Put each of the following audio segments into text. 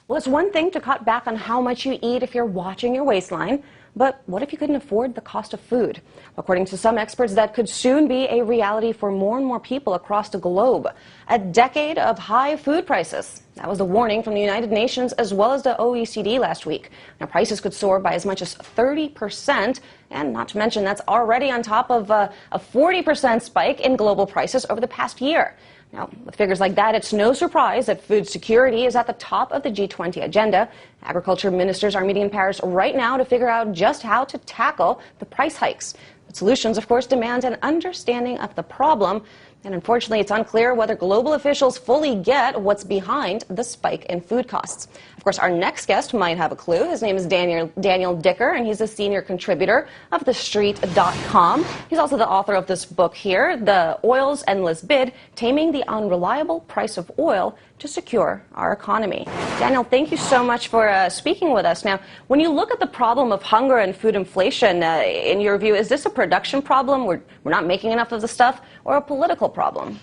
Well, it's one thing to cut back on how much you eat if you're watching your waistline, but what if you couldn't afford the cost of food? According to some experts, that could soon be a reality for more and more people across the globe. A decade of high food prices. That was the warning from the United Nations as well as the OECD last week. Now, prices could soar by as much as 30%, and not to mention that's already on top of a 40% spike in global prices over the past year. Now, with figures like that, it's no surprise that food security is at the top of the G20 agenda. Agriculture ministers are meeting in Paris right now to figure out just how to tackle the price hikes. But solutions, of course, demand an understanding of the problem. And unfortunately, it's unclear whether global officials fully get what's behind the spike in food costs. Of course, our next guest might have a clue. His name is Daniel Dicker, and he's a senior contributor of TheStreet.com. He's also the author of this book here, The Oil's Endless Bid, Taming the Unreliable Price of Oil to Secure Our Economy. Daniel, thank you so much for speaking with us. Now, when you look at the problem of hunger and food inflation, in your view, is this a production problem, we're not making enough of the stuff, or a political problem?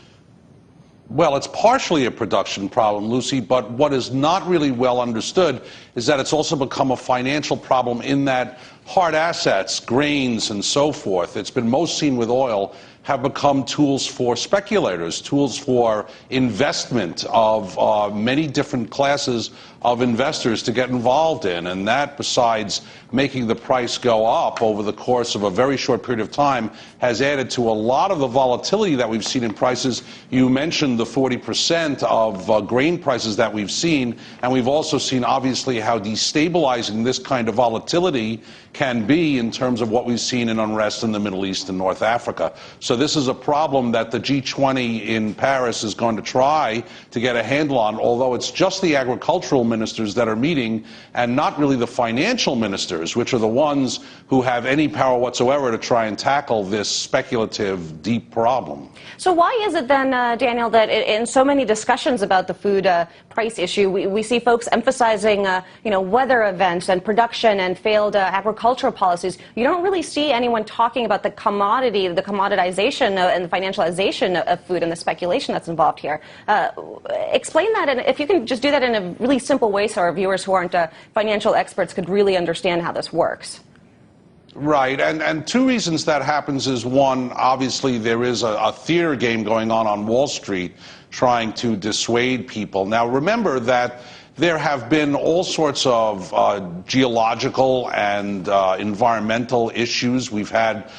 Well, it's partially a production problem, Lucy, but what is not really well understood is that it's also become a financial problem in that hard assets, grains and so forth, it's been most seen with oil, have become tools for speculators, tools for investment of many different classes of investors to get involved in. And that, besides making the price go up over the course of a very short period of time, has added to a lot of the volatility that we've seen in prices. You mentioned the 40% of grain prices that we've seen, and we've also seen, obviously, how destabilizing this kind of volatility can be in terms of what we've seen in unrest in the Middle East and North Africa. So this is a problem that the G20 in Paris is going to try to get a handle on, although it's just the agricultural ministers that are meeting and not really the financial ministers, which are the ones who have any power whatsoever to try and tackle this speculative, deep problem. So why is it then, Daniel, that in so many discussions about the food price issue, we see folks emphasizing, weather events and production and failed agricultural policies? You don't really see anyone talking about the commodity, the commoditization and the financialization of food and the speculation that's involved here. Explain that, and if you can just do that in a really simple way so our viewers who aren't financial experts could really understand how this works. Right, and two reasons that happens is, one, obviously there is a theater game going on Wall Street trying to dissuade people. Now remember that there have been all sorts of geological and environmental issues. We've had,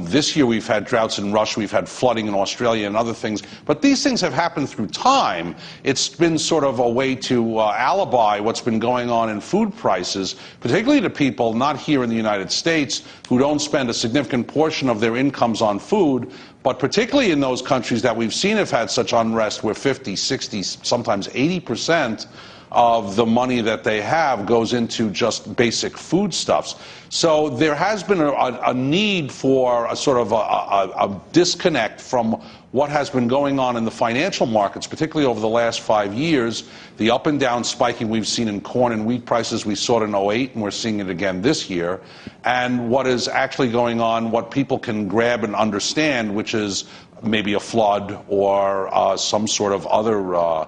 this year we've had droughts in Russia, we've had flooding in Australia and other things. But these things have happened through time. It's been sort of a way to alibi what's been going on in food prices, particularly to people not here in the United States who don't spend a significant portion of their incomes on food, but particularly in those countries that we've seen have had such unrest where 50, 60, sometimes 80% of the money that they have goes into just basic foodstuffs. So there has been a need for a sort of a disconnect from what has been going on in the financial markets, particularly over the last 5 years. The up and down spiking we've seen in corn and wheat prices, we saw it in '08 and we're seeing it again this year. And what is actually going on, what people can grab and understand, which is maybe a flood or some sort of other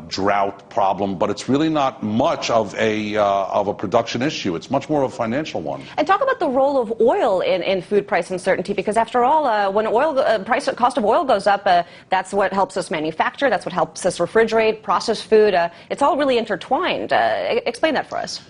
drought problem, but it's really not much of a production issue. It's much more of a financial one. And talk about the role of oil in food price uncertainty, because after all, when cost of oil goes up, that's what helps us manufacture, that's what helps us refrigerate, process food. It's all really intertwined. Explain that for us.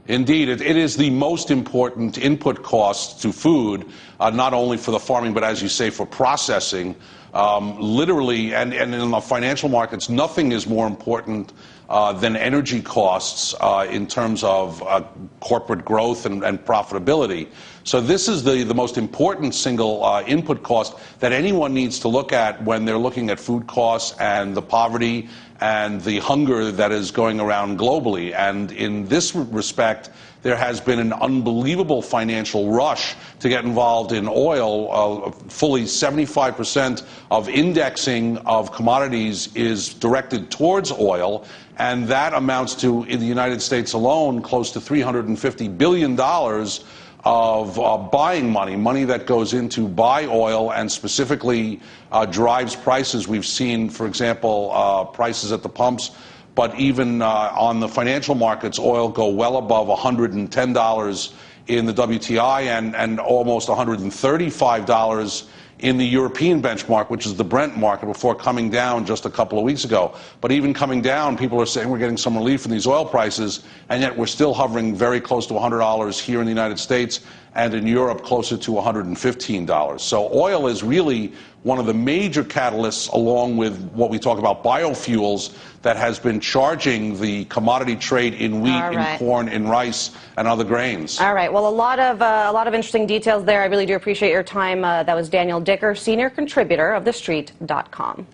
Indeed, it is the most important input cost to food, not only for the farming, but as you say, for processing. Literally, and in the financial markets, nothing is more important than energy costs in terms of corporate growth and profitability. So this is the most important single input cost that anyone needs to look at when they're looking at food costs and the poverty and the hunger that is going around globally. And in this respect, there has been an unbelievable financial rush to get involved in oil. Fully 75% of indexing of commodities is directed towards oil, and that amounts to, in the United States alone, close to $350 billion of buying money that goes into buy oil and specifically drives prices. We've seen, for example, prices at the pumps but even on the financial markets, oil go well above $110 in the WTI and almost $135 in the European benchmark, which is the Brent market, before coming down just a couple of weeks ago. But even coming down, people are saying we're getting some relief in these oil prices, and yet we're still hovering very close to $100 here in the United States, and in Europe closer to $115. So oil is really one of the major catalysts, along with what we talk about biofuels, that has been charging the commodity trade in wheat, in corn, in rice, and other grains. All right. Well, a lot of interesting details there. I really do appreciate your time. That was Daniel Dicker, senior contributor of TheStreet.com.